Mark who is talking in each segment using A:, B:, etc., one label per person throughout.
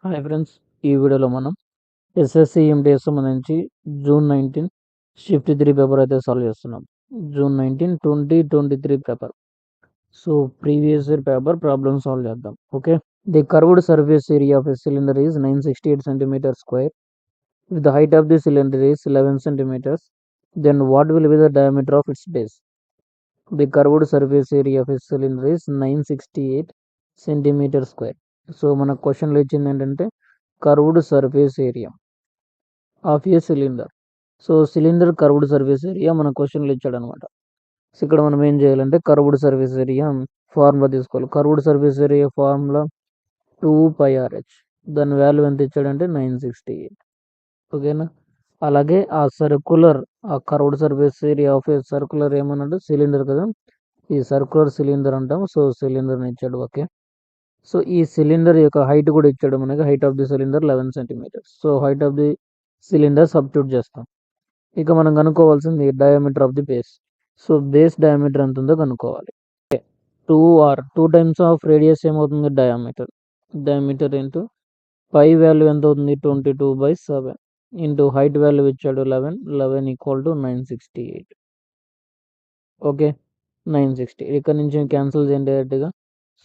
A: Hi friends, ఈ వీడియోలో మనం ఎస్ఎస్సి ఎంటీఎస్ సంబంధించి జూన్ 19 షిఫ్ట్ 3 పేపర్ అయితే సాల్వ్ చేస్తున్నాం. June 19 2023 paper. So previous year paper problem solve చేద్దాం. Okay, the curved surface area of a cylinder is 968 centimeter square. If the height of the cylinder is 11 centimeters, then what will be the diameter of its base? The curved surface area of a cylinder is 968 centimeter square. So మన క్వశ్చన్లో ఇచ్చింది ఏంటంటే curved surface area of A cylinder. So cylinder curved surface area మన క్వశ్చన్లో ఇచ్చాడు అనమాట. So ఇక్కడ మనం ఏం చేయాలంటే కర్వ్డ్ సర్ఫేస్ ఏరియా ఫార్ములా తీసుకోవాలి. Curved surface area formula 2πRH. దాని వాల్యూ ఎంత ఇచ్చాడంటే 968. ఓకేనా, అలాగే ఆ curved surface area of A circular ఏమన్నాడు, సిలిండర్ కదా, ఈ సర్కులర్ సిలిండర్ అంటాం. సో సిలిండర్ని ఇచ్చాడు. ఓకే, సో ఈ సిలిండర్ యొక్క హైట్ కూడా ఇచ్చాడు మనకి. Height of the cylinder 11 centimeters. So height of the cylinder substitute చేస్తాం. ఇక మనం కనుక్కోవాల్సింది diameter of the base. So base diameter ఎంత ఉందో కనుక్కోవాలి. 2 టైమ్స్ ఆఫ్ రేడియస్ ఏమవుతుంది, డయామీటర్ ఇంటూ పై వాల్యూ ఎంత అవుతుంది, 22/7 ఇంటూ హైట్ వాల్యూ ఇచ్చాడు 11 ఈక్వల్ టు 968. ఓకే, 960. ఇక్కడ నుంచి క్యాన్సిల్ చేయండి డైరెక్ట్గా.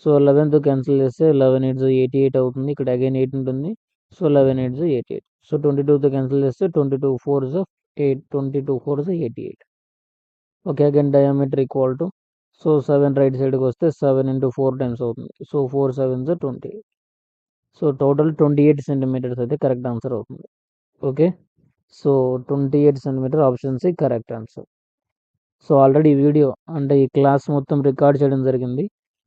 A: సో 11తో క్యాన్సిల్ చేస్తే 11 8 88 అవుతుంది. ఇక్కడ అగైన్ 8 ఉంటుంది. సో 11 8 88. సో 22తో క్యాన్సిల్ చేస్తే 22 4 8, 22 4 88. Okay, again diameter equal to, so 7 right సైడ్కి వస్తే 7 ఇంటూ 4 టైమ్స్ అవుతుంది. సో 4 7 28. సో టోటల్ 28 centimeters అయితే కరెక్ట్ ఆన్సర్ అవుతుంది. Okay, so 28 centimeter option C correct answer. So already ఈ వీడియో అంటే ఈ క్లాస్ మొత్తం రికార్డ్ చేయడం జరిగింది.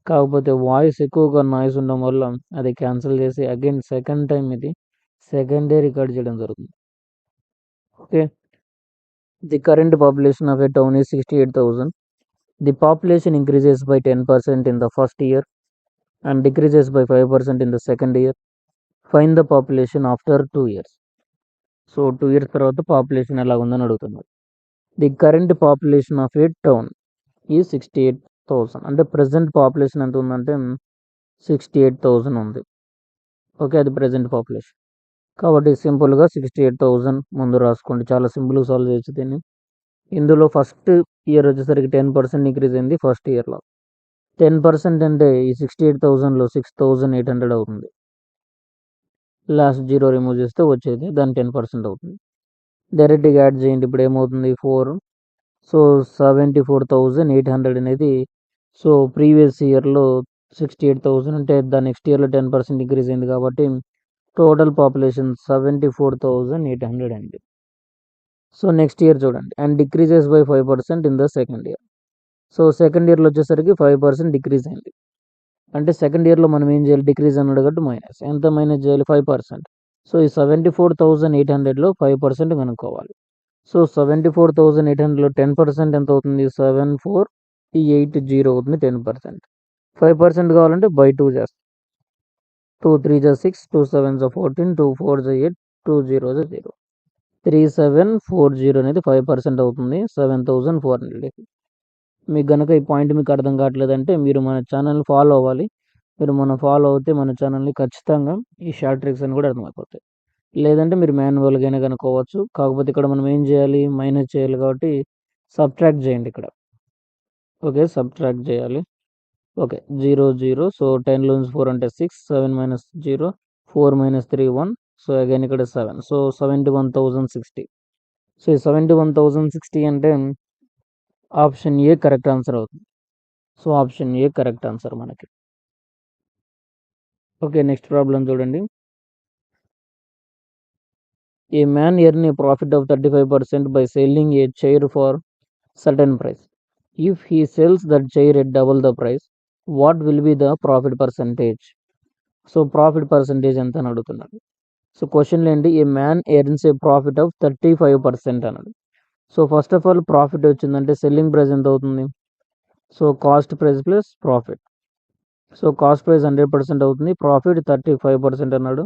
A: కాకపోతే వాయిస్ ఎక్కువగా నాయిస్ ఉండడం వల్ల అది క్యాన్సిల్ చేసి అగైన్ సెకండ్ డే రికార్డ్ చేయడం జరుగుతుంది. Okay, the current population of a town is 68,000. The population increases by 10% in the first year and decreases by 5% in the second year. Find the population after 2 years. So 2 years తర్వాత population ఎలా ఉందని అడుగుతున్నారు. The current population of A town ఈ 68,000. అంటే present population ఎంత ఉందంటే 68,000 ఉంది. Okay, అది ప్రజెంట్ పాపులేషన్ కాబట్టి సింపుల్గా 68,000 ముందు రాసుకోండి. చాలా సింపుల్గా సాల్వ్ చేయొచ్చు దీన్ని. ఇందులో ఫస్ట్ ఇయర్ వచ్చేసరికి 10% ఇంక్రీజ్ అయింది. ఫస్ట్ ఇయర్లో 10% అంటే ఈ 68,000లో 6,800 అవుతుంది. లాస్ట్ 0 రిమూవ్ చేస్తే వచ్చేది దాని 10% అవుతుంది. డైరెక్ట్గా యాడ్ చేయండి. ఇప్పుడు ఏమవుతుంది 4. సో 74,800 అనేది, సో ప్రీవియస్ ఇయర్లో 68,000 అంటే దాని నెక్స్ట్ ఇయర్లో 10% ఇంక్రీజ్ అయింది కాబట్టి టోటల్ పాపులేషన్ 74,800 అండి. సో నెక్స్ట్ ఇయర్ చూడండి, and decreases by 5% in the second year. So second ఇయర్లో వచ్చేసరికి 5% డిక్రీజ్ అయింది. అంటే సెకండ్ ఇయర్లో మనం ఏం చేయాలి, డిక్రీజ్ అన్నాడు కాబట్టి మైనస్. ఎంత మైనస్ చేయాలి, 5%. సో ఈ 74,800లో 5% కనుక్కోవాలి. సో 74,800లో 10% ఎంత అవుతుంది, 74,880 అవుతుంది. 10% 5% కావాలంటే బై 2 చేస్తాం. 2 3 6, 2 7 14, 2 4 8, 2 0 0. 3740 అనేది 5% అవుతుంది. 7,400. మీకు కనుక ఈ పాయింట్ మీకు అర్థం కావట్లేదంటే మీరు మన ఛానల్ని ఫాలో అవ్వాలి. మీరు ఫాలో అవుతే మన ఛానల్ని ఖచ్చితంగా ఈ షార్ట్ ట్రిక్స్ అని కూడా అర్థమైపోతాయి. లేదంటే మీరు మాన్యువల్గానే కనుక్కోవచ్చు. కాకపోతే ఇక్కడ మనం ఏం చేయాలి, మైనస్ చేయాలి కాబట్టి సబ్ట్రాక్ట్ చేయండి ఇక్కడ. ఓకే, సబ్ట్రాక్ట్ చేయాలి. ఓకే, 0 0. సో 10 నుంచి 4 అంటే 6, 7 - 0, 4 - 3 1. సో అగైన్ ఇక్కడ 7. సో 71,060. సో ఈ 71,060 అంటే ఆప్షన్ ఏ కరెక్ట్ ఆన్సర్ అవుతుంది. So option A correct answer మనకి. ఓకే, నెక్స్ట్ ప్రాబ్లం చూడండి. ఏ man earn A profit of 35% by selling a chair for certain price. If he sells that chair at double the price, what will be the profit percentage? So profit percentage ఎంత అని అడుగుతున్నాడు. So క్వశ్చన్లో ఏంటి, ఏ man earns A profit of 35% అన్నాడు. So first of all profit వచ్చిందంటే selling price ఎంత అవుతుంది, so cost price plus profit. So cost price 100% అవుతుంది, ప్రాఫిట్ 35% అన్నాడు.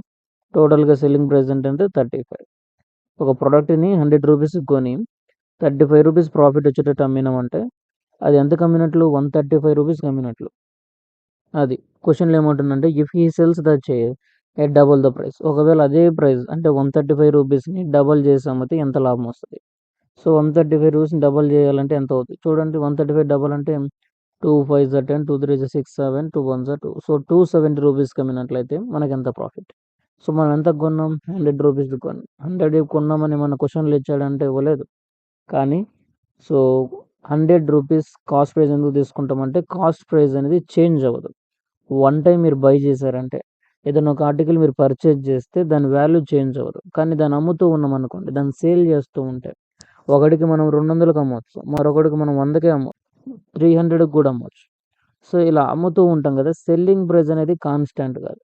A: టోటల్గా సెల్లింగ్ ప్రైస్ ఏంటంటే 35. ఒక ప్రోడక్ట్ని 100 రూపీస్ కొని 35 రూపీస్ ప్రాఫిట్ వచ్చేటట్టు అమ్మినామంటే అది ఎంత అమ్మినట్లు, 135 రూపీస్కి అమ్మినట్లు. అది క్వశ్చన్లో ఏమంటుందంటే if he sells the chair at double the price. ఒకవేళ అదే ప్రైస్ అంటే 135 రూపీస్ని డబల్ చేసి అమ్మితే ఎంత లాభం వస్తుంది? సో 135 రూపీస్ని డబల్ చేయాలంటే ఎంత అవుతుంది చూడండి. 135 డబల్ అంటే 2 5 10, 2 3 6 7, 2 1 2. సో 270 రూపీస్కి అమ్మినట్లయితే మనకి ఎంత ప్రాఫిట్? సో మనం ఎంత కొన్నాం? 100 రూపీస్కి కొన్నాం. 100 కొన్నామని మన క్వశ్చన్లు ఇచ్చాడంటే ఇవ్వలేదు. కానీ సో 100 రూపీస్ కాస్ట్ ప్రైస్ ఎందుకు తీసుకుంటామంటే కాస్ట్ ప్రైస్ అనేది చేంజ్ అవ్వదు. వన్ టైం మీరు బై చేశారంటే ఏదైనా ఒక ఆర్టికల్ మీరు పర్చేజ్ చేస్తే దాని వాల్యూ చేంజ్ అవ్వదు. కానీ దాన్ని అమ్ముతూ ఉన్నాం అనుకోండి, దాన్ని సేల్ చేస్తూ ఉంటే ఒకటికి మనం 200కి అమ్మవచ్చు, మరొకటికి మనం 100కే అమ్మవచ్చు, 300కి కూడా అమ్మవచ్చు. సో ఇలా అమ్ముతూ ఉంటాం కదా. సెల్లింగ్ ప్రైస్ అనేది కాన్స్టాంట్ కాదు,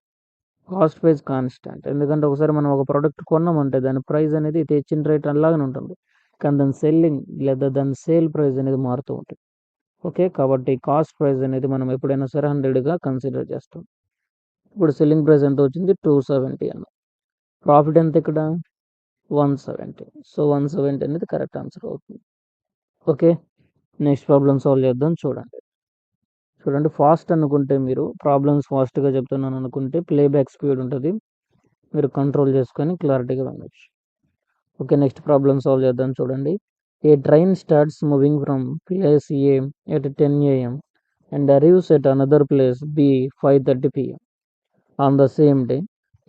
A: కాస్ట్ ప్రైస్ కాన్స్టాంట్. ఎందుకంటే ఒకసారి మనం ఒక ప్రోడక్ట్ కొన్నామంటే దాని ప్రైస్ అనేది తెచ్చిన రేట్ అలాగే ఉంటుంది. కానీ దాని సెల్లింగ్ లేదా దాని సేల్ ప్రైస్ అనేది మారుతూ ఉంటుంది. ఓకే, కాబట్టి కాస్ట్ ప్రైస్ అనేది మనం ఎప్పుడైనా సరే 100గా కన్సిడర్ చేస్తాం. ఇప్పుడు సెల్లింగ్ ప్రైస్ ఎంత వచ్చింది? 270 అన్న. ప్రాఫిట్ ఎంత ఇక్కడ? 170. సో 170 అనేది కరెక్ట్ ఆన్సర్ అవుతుంది. ఓకే, నెక్స్ట్ ప్రాబ్లమ్ సాల్వ్ చేద్దాం. చూడండి ఫాస్ట్ అనుకుంటే మీరు ప్రాబ్లమ్స్ ఫాస్ట్గా చెప్తున్నాను అనుకుంటే ప్లేబ్యాక్ స్పీడ్ ఉంటుంది, మీరు కంట్రోల్ చేసుకొని క్లారిటీగా వినొచ్చు. ఓకే, నెక్స్ట్ ప్రాబ్లమ్ సాల్వ్ చేద్దాం. చూడండి, a train starts moving from place A at 10 AM and arrives at another place B 5:30 PM on the same day.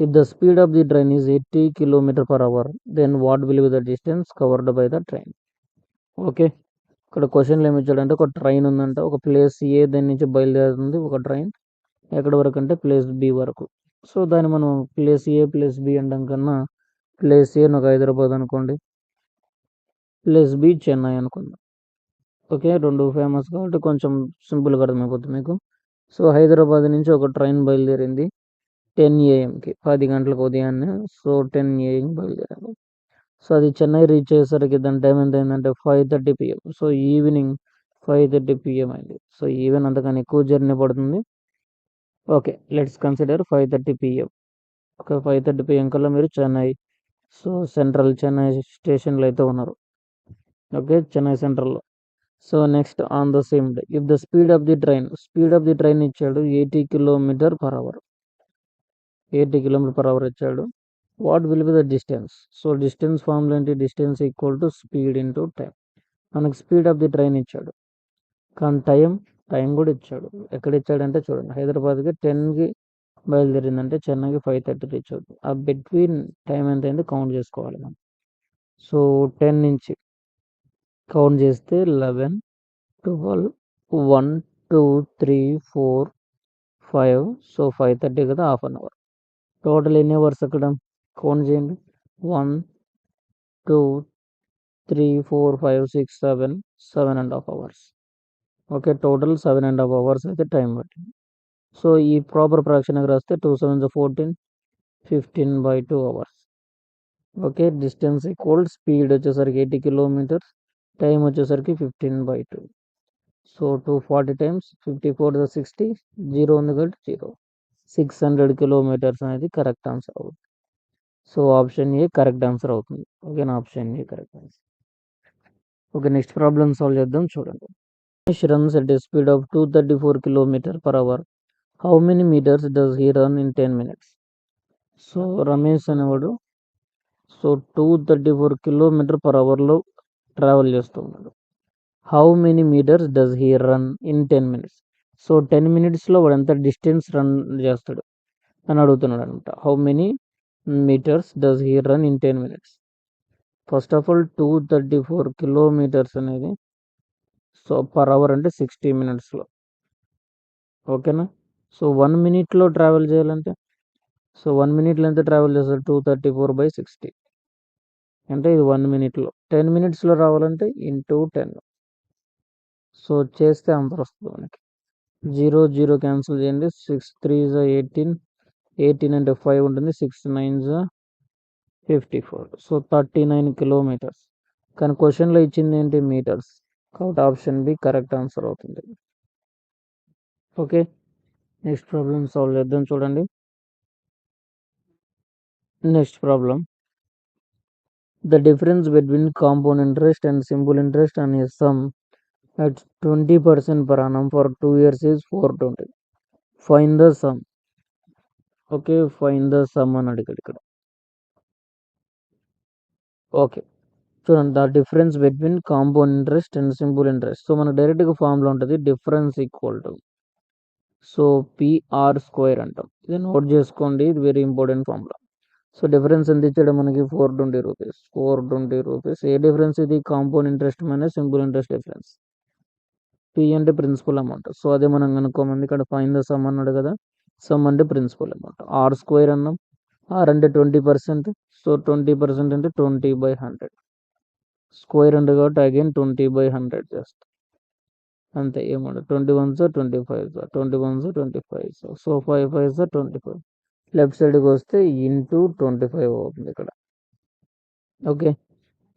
A: If the speed of the train is 80 km/h, then what will be the distance covered by the train? Okay, ఇక్కడ క్వశ్చన్లు ఏమి ఇచ్చాడంటే ఒక train ఉందంట, ఒక place ఏ దాని నుంచి బయలుదేరుతుంది ఒక ట్రైన్ ఎక్కడి వరకు అంటే ప్లేస్ బి వరకు. సో దాన్ని మనం ప్లేస్ ఏ ప్లేస్ బి అనడం కన్నా ప్లేస్ ఏ ఒక హైదరాబాద్ అనుకోండి, ప్లేస్ బి చెన్నై అనుకుందాం. ఓకే, రెండు ఫేమస్ కాబట్టి కొంచెం సింపుల్గా అర్థమైపోతుంది మీకు. సో హైదరాబాద్ నుంచి ఒక ట్రైన్ బయలుదేరింది 10 AM, 10 గంటలకు ఉదయాన్నే. సో 10 AM బయలుదేరాము. సో అది చెన్నై రీచ్ అయ్యేసరికి దాని టైం ఎంత అయిందంటే 5:30 PM. సో ఈవినింగ్ 5:30 PM అయింది. సో ఈవెన్ అంతకన్నా ఎక్కువ జర్నీ పడుతుంది. Okay, let's consider 5:30 PM. Okay, 5:30 PM కల్లా మీరు చెన్నై, సో సెంట్రల్ చెన్నై స్టేషన్లో అయితే ఉన్నారు. ఓకే, చెన్నై సెంట్రల్లో. So next on the same day if the speed of the train ఇచ్చాడు 80 km/h, 80 km/h ఇచ్చాడు. What will be the distance? So distance formula ఏంటి? Distance equal to speed into time. మనకు speed of the train ఇచ్చాడు, కానీ time కూడా ఇచ్చాడు. ఎక్కడ ఇచ్చాడంటే చూడండి, హైదరాబాద్కి 10కి బయలుదేరిందంటే చెన్నైకి 5:30 రీచ్ అవుతుంది. ఆ బిట్వీన్ టైం ఎంత అయింది కౌంట్ చేసుకోవాలి మనం. సో 10 నుంచి కౌంట్ చేస్తే 11, 12, 1, 2, 3, 4, 5. సో 5:30 కదా, హాఫ్ అన్ అవర్. టోటల్ ఎన్ని అవర్స్ అక్కడ కౌంట్ చేయండి. 1, 2, 3, 4, 5, 6, 7, 7.5 hours. ఓకే, టోటల్ 7.5 hours అయితే టైం పట్టింది. సో ఈ ప్రాపర్ ఫ్రాక్షన్కి రాస్తే 2 7 14, 15/2 hours. Okay, distance equal speed వచ్చేసరికి 80 km, టైం వచ్చేసరికి 15/2. సో 240 times 54 60, 0 ఉంది కాబట్టి 0, 600 kilometers అనేది కరెక్ట్ ఆన్సర్ అవుతుంది. So option A correct answer అవుతుంది. ఓకేనా, option A correct answer. Okay, next problem solve చేద్దాం. చూడండి, Ramesh runs at a speed of 234 km/h. How many meters does he run in 10 minutes? So Ramesh అనేవాడు 234 km/hలో travel చేస్తూ ఉన్నాడు. How many metres does he run in 10 minutes? So 10 minutesలో వాడు ఎంత distance run చేస్తాడు అని అడుగుతున్నాడు అనమాట. How many metres does he run in 10 minutes? First of all 234 kilometers అనేది సో పర్ అవర్ అంటే 60 minutesలో. ఓకేనా, సో 1 minute ట్రావెల్ చేయాలంటే సో 1 minute ఎంత ట్రావెల్ చేస్తారు? 234/60 అంటే ఇది 1 minute. 10 minutesలో రావాలంటే ఇంటూ 10. సో చేస్తే ఆన్సర్ వస్తుంది మనకి. 0 0 క్యాన్సిల్ చేయండి. 6 3 18, 18 అంటే 5 ఉంటుంది, 6 9 54. So 39 kilometers. కానీ క్వశ్చన్లో ఇచ్చింది ఏంటి? మీటర్స్. కాబట్టి ఆప్షన్ బి కరెక్ట్ ఆన్సర్ అవుతుంది. ఓకే, నెక్స్ట్ ప్రాబ్లం సాల్వ్ చేద్దాం. చూడండి, next problem, the difference between compound interest and simple interest అనే some at 20% per annum for 2 years is 420. Find the sum. Okay, find the sum అని అడిగాడు ఇక్కడ. Okay, చూడండి, the difference between compound interest and simple interest. So మనకు డైరెక్ట్గా formula ఉంటుంది, difference equal to so PR square అంటాం. ఇది note చేసుకోండి, ఇది very important formula. So difference ఎంత ఇచ్చాడు మనకి, 420 రూపీస్. 420 రూపీస్. ఏ డిఫరెన్స్ ఇది, compound interest minus simple interest difference. P అంటే ప్రిన్సిపల్ అమౌంట్. సో అదే మనం కనుక్కోమంది ఇక్కడ, ఫైన్ ద సమ్ అన్నాడు కదా, సమ్ అంటే ప్రిన్సిపల్ అమౌంట్. ఆర్ స్క్వేర్ అన్నాం, ఆర్ అంటే 20%. సో 20% అంటే 20/100. స్క్వేర్ అంటే కాబట్టి అగైన్ 20/100 చేస్తాం, అంతే. ఏమంటే 21 25 21 25. సో 5 5 25. లెఫ్ట్ సైడ్కి వస్తే ఇంటూ 25 అవుతుంది ఇక్కడ. Okay,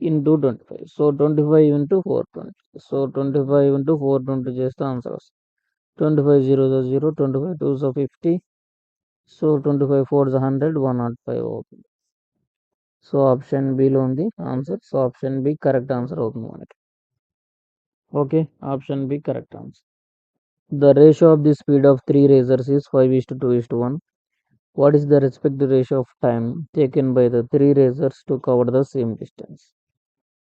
A: into 25. So 25 into 420. So 25 into 420 చేస్తే ఆన్సర్ వస్తుంది. 25 0 0, 25 2 50. సో 25 4 100, 105 అవుతుంది. సో ఆప్షన్ బిలో ఉంది ఆన్సర్. So option B correct answer అవుతుంది మనకి. Okay, option B correct answer. The ratio of the speed of 3 racers is 5:2:1. What is the respective ratio of time taken by the 3 racers to cover the same distance?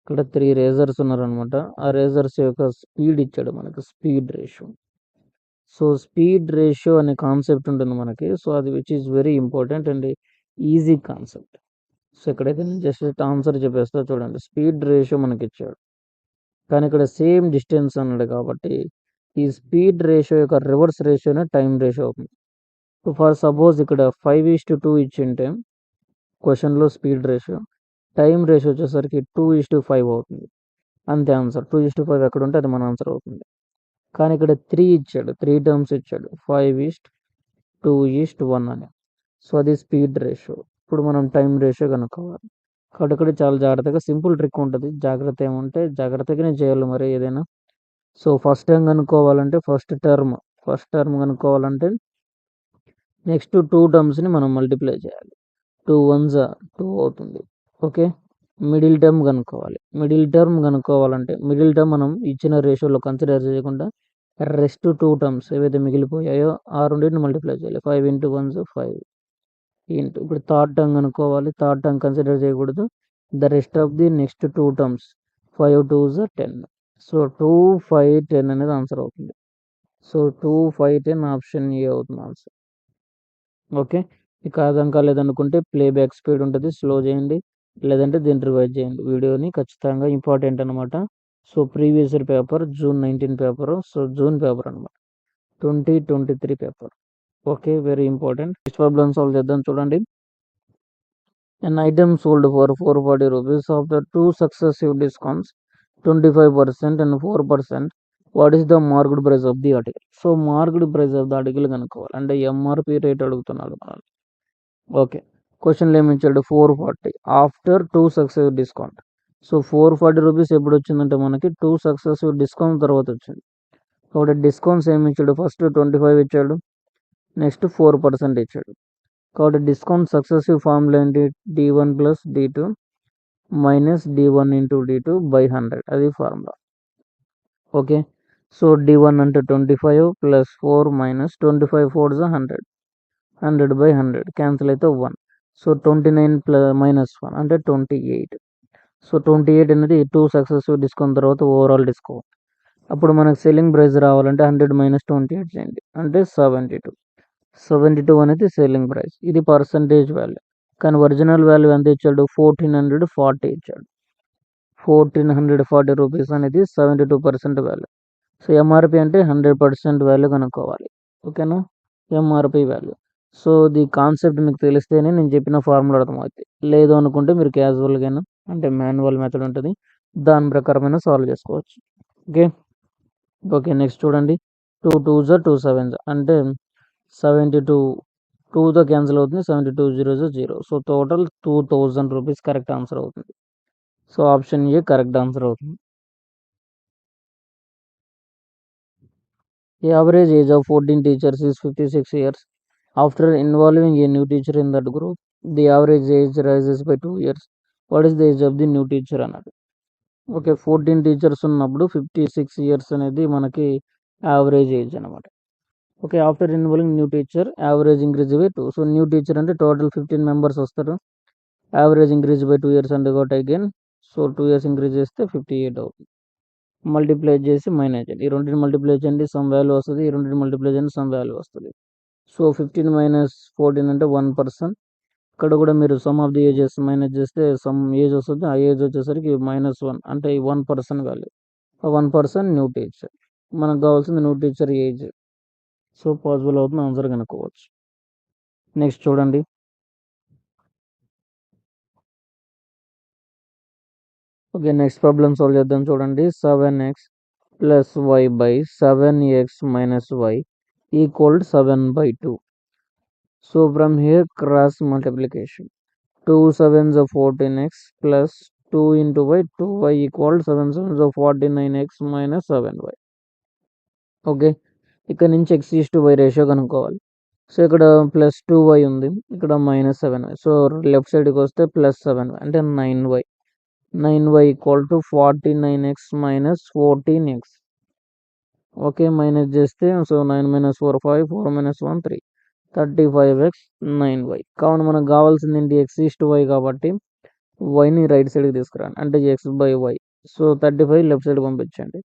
A: ఇక్కడ 3 razor's ఉన్నారనమాట. ఆ razor's యొక్క speed ఇచ్చాడు మనకు, speed ratio. So speed ratio అనే concept ఉంటుంది మనకి. So అది which is very important and easy concept. So ఇక్కడైతే నేను జస్ట్ ఆన్సర్ చెప్పేస్తా చూడండి. స్పీడ్ రేషియో మనకి ఇచ్చాడు, కానీ ఇక్కడ సేమ్ డిస్టెన్స్ అన్నాడు కాబట్టి ఈ స్పీడ్ రేషియో యొక్క రివర్స్ రేషియోనే టైం రేషియో అవుతుంది. సో ఫర్ సపోజ్ ఇక్కడ 5:2 ఇచ్చింటే క్వశ్చన్లో స్పీడ్ రేషియో, టైం రేషియో వచ్చేసరికి 2:5 అవుతుంది. అంతే ఆన్సర్. 2:5 ఎక్కడ ఉంటే అది మన ఆన్సర్ అవుతుంది. కానీ ఇక్కడ 3 ఇచ్చాడు, 3 టర్మ్స్ ఇచ్చాడు, 5:2:1 అని. సో అది స్పీడ్ రేషియో. ఇప్పుడు మనం టైం రేషియో కనుక్కోవాలి. కాబట్టి ఇక్కడ చాలా జాగ్రత్తగా, సింపుల్ ట్రిక్ ఉంటుంది. జాగ్రత్త ఏమంటే జాగ్రత్తగానే చేయాలి మరి ఏదైనా. సో ఫస్ట్ టైం కనుక్కోవాలంటే ఫస్ట్ టర్మ్ కనుక్కోవాలంటే నెక్స్ట్ 2 టర్మ్స్ని మనం మల్టిప్లై చేయాలి. 2 1s 2 అవుతుంది. ఓకే, మిడిల్ టర్మ్ కనుక్కోవాలి. మిడిల్ టర్మ్ మనం ఇచ్చిన రేషియోలో కన్సిడర్ చేయకుండా రెస్ట్ 2 టర్మ్స్ ఏవైతే మిగిలిపోయాయో ఆ రెండింటిని మల్టిప్లై చేయాలి. 5 × 1 5 ఇంటూ, ఇప్పుడు థర్డ్ టర్మ్ కనుక్కోవాలి. థర్డ్ టర్మ్ కన్సిడర్ చేయకూడదు. The rest of the next 2 terms 5 2s 10. So 2 5 10 అనేది ఆన్సర్ అవుతుంది. సో 2 5 10 ఆప్షన్ ఏ అవుతుంది ఆన్సర్. ఓకే, ఇక అర్థం కాలేదనుకుంటే ప్లేబ్యాక్ స్పీడ్ ఉంటుంది, స్లో చేయండి, లేదంటే దీన్ని రివైజ్ చేయండి వీడియోని. ఖచ్చితంగా ఇంపార్టెంట్ అనమాట. So previous year paper June 19 paper. So June paper అనమాట, 2023 paper. Okay, very important. Next problem solve చేద్దాం చూడండి. An item sold for 440 rupees after 2 successive discounts, 25% and 4%. What is the marked price of the article? So marked price of the article కనుక్కోవాలి, అంటే MRP rate అడుగుతున్నాడు మనల్ని. Okay, క్వశ్చన్లో ఏమి ఇచ్చాడు, 440 after 2 successive discount. So 440 rupees ఎప్పుడు వచ్చిందంటే మనకి 2 సక్సెసివ్ డిస్కౌంట్ తర్వాత వచ్చింది. కాబట్టి డిస్కౌంట్స్ ఏమి ఇచ్చాడు, ఫస్ట్ 25 ఇచ్చాడు, నెక్స్ట్ 4% ఇచ్చాడు. కాబట్టి డిస్కౌంట్ సక్సెసివ్ ఫార్ములా ఏంటి, D1 + D2 - D1 × D2 / 100, అది ఫార్ములా. ఓకే, సో D1 అంటే 25 + 4 - 25 4s 100, 100/100 క్యాన్సిల్ అయితే 1. సో 29 - 1 అంటే 28. సో 28 అనేది 2 సక్సెసివ్ డిస్కౌంట్ తర్వాత ఓవరాల్ డిస్కౌంట్. అప్పుడు మనకు సెల్లింగ్ ప్రైస్ రావాలంటే 100 - 28 చేయండి, అంటే 72. 72 అనేది సెల్లింగ్ ప్రైస్. ఇది పర్సంటేజ్ వాల్యూ, కానీ ఒరిజినల్ వాల్యూ ఎంత ఇచ్చాడు, 1440 ఇచ్చాడు. 1440 రూపీస్ అనేది 72% వాల్యూ. సో ఎంఆర్పి అంటే 100% వాల్యూ కనుక్కోవాలి. ఓకేనా, MRP value. So the concept మీకు తెలిస్తేనే నేను చెప్పిన ఫార్ములా అర్థమవుతుంది. లేదు అనుకుంటే మీరు క్యాజువల్గానే, అంటే మాన్యువల్ మెథడ్ ఉంటుంది, దాని ప్రకారమైన సాల్వ్ చేసుకోవచ్చు. ఓకే ఓకే, నెక్స్ట్ చూడండి. 2 2s 2 7s అంటే 72, 2తో క్యాన్సిల్ అవుతుంది, 72 0s 0. So total 2000 rupees correct answer అవుతుంది. So option A correct answer అవుతుంది. The average age of 14 teachers is 56 years. After involving a new teacher in that group, the average age rises by 2 years. What is the age of the new teacher అన్నది? Okay, 14 teachers ఉన్నప్పుడు 56 years అనేది మనకి average age అనమాట. Okay, after enrolling new teacher average increase by 2. So new teacher అంటే total 15 members వస్తారు. Average increase by 2 years అంటే got again. So 2 years increase చేస్తే 58 అవుతుంది. మల్టిప్లై చేసి మైనస్ చేయండి. ఈ రెండింటిని మల్టిప్లై చేయండి, సమ్ వాల్యూ వస్తుంది. ఈ రెండింటిని మల్టిప్లై చేయండి, సమ్ వాల్యూ వస్తుంది. సో 15 మైనస్ 14 అంటే 1%. ఇక్కడ కూడా మీరు some of the ages minus చేస్తే సమ్ ఏజ్ వస్తుంది. ఆ ఏజ్ వచ్చేసరికి -1 అంటే 1% వాల్యూ. 1% new teacher. మనకు కావాల్సింది new teacher age. So possible అవుతుంది, ఆన్సర్ కనుక్కోవచ్చు. నెక్స్ట్ చూడండి. ఓకే, నెక్స్ట్ ప్రాబ్లమ్ సాల్వ్ చేద్దాం. చూడండి, 7x plus y by 7x minus y equal 7/2. So from here cross multiplication. 2 7s are 14x plus 2 into y, 2y equal 7 7s are 49x minus 7y. Okay, ఇక్కడ నుంచి x is to y ratio కనుక్కోవాలి. So ఇక్కడ +2y ఉంది, ఇక్కడ -7y. So left సైడ్కి వస్తే +7y అంటే 9y. 9y equal to 49x minus 14x. Okay, minus చేస్తే సో 9 - 4 5, 4 - 1 3, 35x 9y. కావున మనకు కావాల్సింది ఏంటి, x is to y కాబట్టి వైని రైట్ సైడ్కి తీసుకురండి, అంటే x/y. సో 35 లెఫ్ట్ సైడ్ పంపించండి,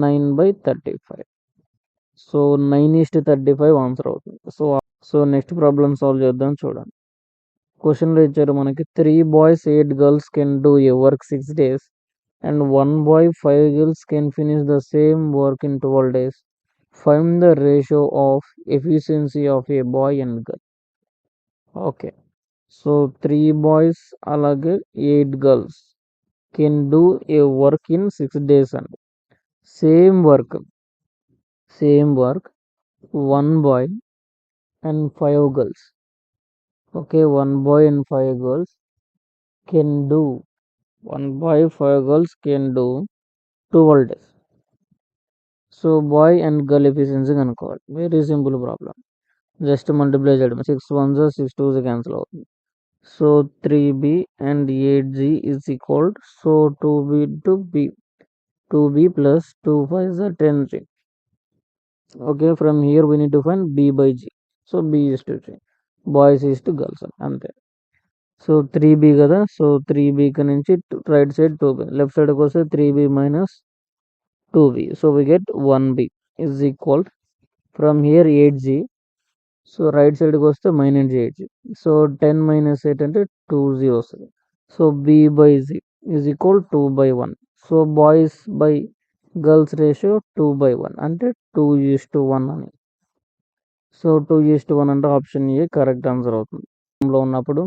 A: 9/35. సో 9:35 ఆన్సర్ అవుతుంది. సో నెక్స్ట్ ప్రాబ్లమ్ సాల్వ్ చేద్దాం. చూడండి, క్వశ్చన్లో ఇచ్చారు మనకి 3 boys 8 girls can do a work 6 days and 1 boy 5 girls can finish the same work in 12 days. Find the ratio of efficiency of a boy and girl. Okay, so 3 boys అలాగే 8 girls can do a work in 6 days అండి. Same work 1 boy and 5 girls. Okay, 1 boy and 5 girls can do 1 boy 5 girls can do 12 days. So boy and girl efficiency కనుక్కోవాలి. Very simple problem, just multiply చేయడం. 6 1s 6 2s cancel అవుతుంది. So 3b and 8g is equal. సో 2b to b, 2b plus 2 5s are 10g. Okay, from here we need to find b by g. So b is to g, boys is to girls అంతే. So 3b కదా, so 3b నుంచి right side 2b, left సైడ్కి వస్తే 3b minus 2b. So we get 1b is equal. From here 8g. So right సైడ్కి వస్తే -8g. So 10 - 8 అంటే 2g వస్తుంది. So b by z is equal 2/1. So boys by girls ratio 2/1 అంటే 2:1 అని. So 2:1 అంటే option A correct answer అవుతుంది. లో ఉన్నప్పుడు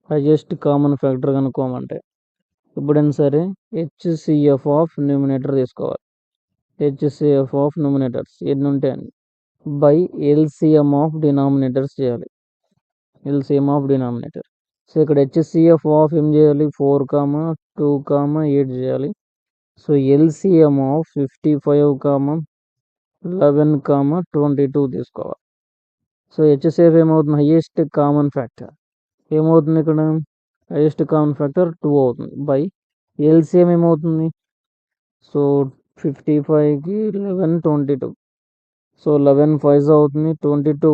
A: హైయెస్ట్ కామన్ ఫ్యాక్టర్ కనుక్కోమంటే ఎప్పుడైనా సరే HCF ఆఫ్ న్యూమినేటర్ తీసుకోవాలి. HCF ఆఫ్ న్యూమినేటర్స్ ఎన్ని ఉంటాయని బై LCM ఆఫ్ డినామినేటర్స్ చేయాలి. LCM of denominator. సో ఇక్కడ HCF ఆఫ్ ఏం చేయాలి, 4, 2, 8 చేయాలి. సో LCM ఆఫ్ 55, 11, 22 తీసుకోవాలి. సో HCF ఏమవుతుంది, హైయెస్ట్ కామన్ ఫ్యాక్టర్ ఏమవుతుంది, ఇక్కడ హైయెస్ట్ కామన్ ఫ్యాక్టర్ 2 అవుతుంది. బై LCM ఏమవుతుంది, సో 55కి 11 22. సో 11 5 అవుతుంది, 22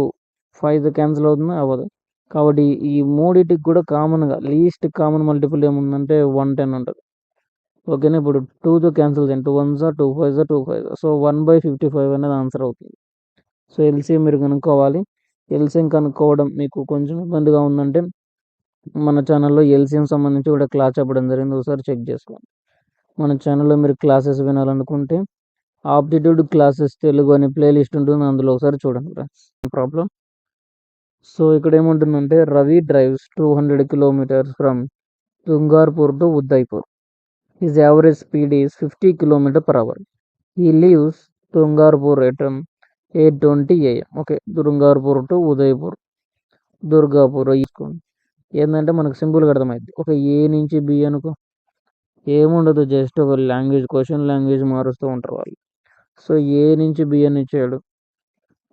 A: 5 క్యాన్సిల్ అవుతుంది, అవ్వదు. కాబట్టి ఈ మూడింటికి కూడా కామన్గా లీస్ట్ కామన్ మల్టిపుల్ ఏముందంటే 110 ఉంటుంది. ఓకేనా, ఇప్పుడు 2తో క్యాన్సిల్ చేయండి, 2 1s 2 5s 2 5. సో 1/55 అనేది ఆన్సర్ అవుతుంది. సో ఎల్సిఎం మీరు కనుక్కోవాలి. ఎల్సిఎం కనుక్కోవడం మీకు కొంచెం ఇబ్బందిగా ఉందంటే మన ఛానల్లో ఎల్సిఎం సంబంధించి కూడా క్లాస్ చెప్పడం జరిగింది, ఒకసారి చెక్ చేసుకోండి. మన ఛానల్లో మీరు క్లాసెస్ వినాలనుకుంటే ఆప్టిట్యూడ్ క్లాసెస్ తెలుగు అనే ప్లేలిస్ట్ ఉంటుంది, అందులో ఒకసారి చూడండి ఫ్రెండ్స్. ప్రాబ్లం. సో ఇక్కడ ఏముంటుందంటే Ravi drives 200 kilometers from Tungarpur to Udaipur. His average speed is 50 km/h. He leaves Tungarpur at 8:20 AM. Okay, Tungarpur to Udaipur, Durgapur తీసుకోండి. ఏంటంటే మనకు సింపుల్గా అర్థమైంది. ఒక ఏ నుంచి బి అనుకో, ఏముండదు, జస్ట్ ఒక లాంగ్వేజ్, క్వశ్చన్ లాంగ్వేజ్ మారుస్తూ ఉంటారు వాళ్ళు. సో ఏ నుంచి బి అని ఇచ్చాడు,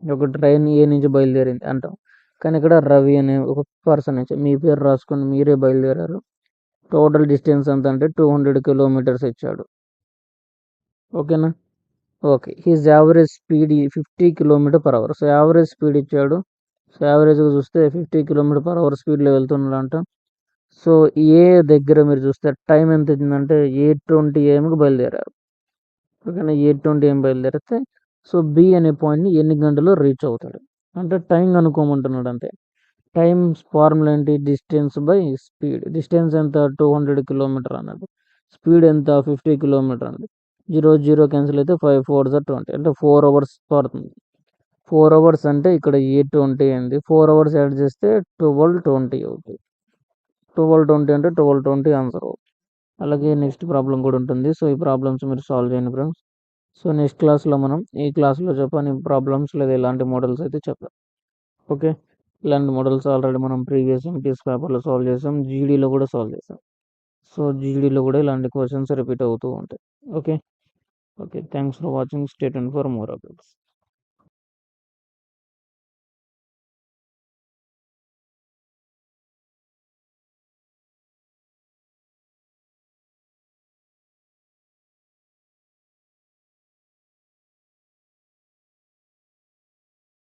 A: ఒక ట్రైన్ ఏ నుంచి బయలుదేరింది అంటాం. కానీ ఇక్కడ రవి అనే ఒక పర్సన్ ఇచ్చాడు, మీ పేరు రాసుకొని మీరే బయలుదేరారు. టోటల్ డిస్టెన్స్ ఎంత అంటే 200 kilometers ఇచ్చాడు. ఓకేనా, okay. His average speed 50 km/h. So, average speed ఇచ్చాడు. సో, యావరేజ్‌గా చూస్తే 50 km/h స్పీడ్‌లో వెళ్తున్నాడంట. సో, ఏ దగ్గర మీరు చూస్తే టైం ఎంత అయిందంటే 8:20 AM బయలుదేరారు. ఓకేనా. 8:20 AM బయలుదేరితే సో, బి అనే పాయింట్‌ని ఎన్ని గంటల్లో రీచ్ అవుతాడు. అంటే టైం కనుక్కోమంటున్నాడు అంతే. టైమ్స్ ఫార్ములా ఏంటి? Distance by speed. డిస్టెన్స్ ఎంత? 200 కిలోమీటర్ అన్నాడు. స్పీడ్ ఎంత? 50 కిలోమీటర్ అండి. 0, 0 క్యాన్సిల్ అయితే 5 4 20 అంటే 4 అవర్స్ పడుతుంది. 4 అవర్స్ అంటే ఇక్కడ 8:20 అయింది. 4 అవర్స్ యాడ్ చేస్తే 12:20 అవుతుంది. 12:20 అంటే 12:20 ఆన్సర్ అవుతుంది. అలాగే నెక్స్ట్ ప్రాబ్లం కూడా ఉంటుంది. సో, ఈ ప్రాబ్లమ్స్ మీరు సాల్వ్ చేయండి ఫ్రెండ్స్. సో, నెక్స్ట్ క్లాస్‌లో మనం ఈ క్లాస్‌లో చెప్పని ప్రాబ్లమ్స్ లేదా ఇలాంటి మోడల్స్ అయితే చెప్దాం. ఓకే. ఇలాంటి మోడల్స్ ఆల్రెడీ మనం ప్రీవియస్ ఎంపీఎస్ పేపర్‌లో సాల్వ్ చేసాం. జీడీలో కూడా సాల్వ్ చేసాం. సో, జీడీలో కూడా ఇలాంటి క్వెషన్స్ రిపీట్ అవుతూ ఉంటాయి. Okay. Okay. Thanks for watching. Stay tuned for more updates.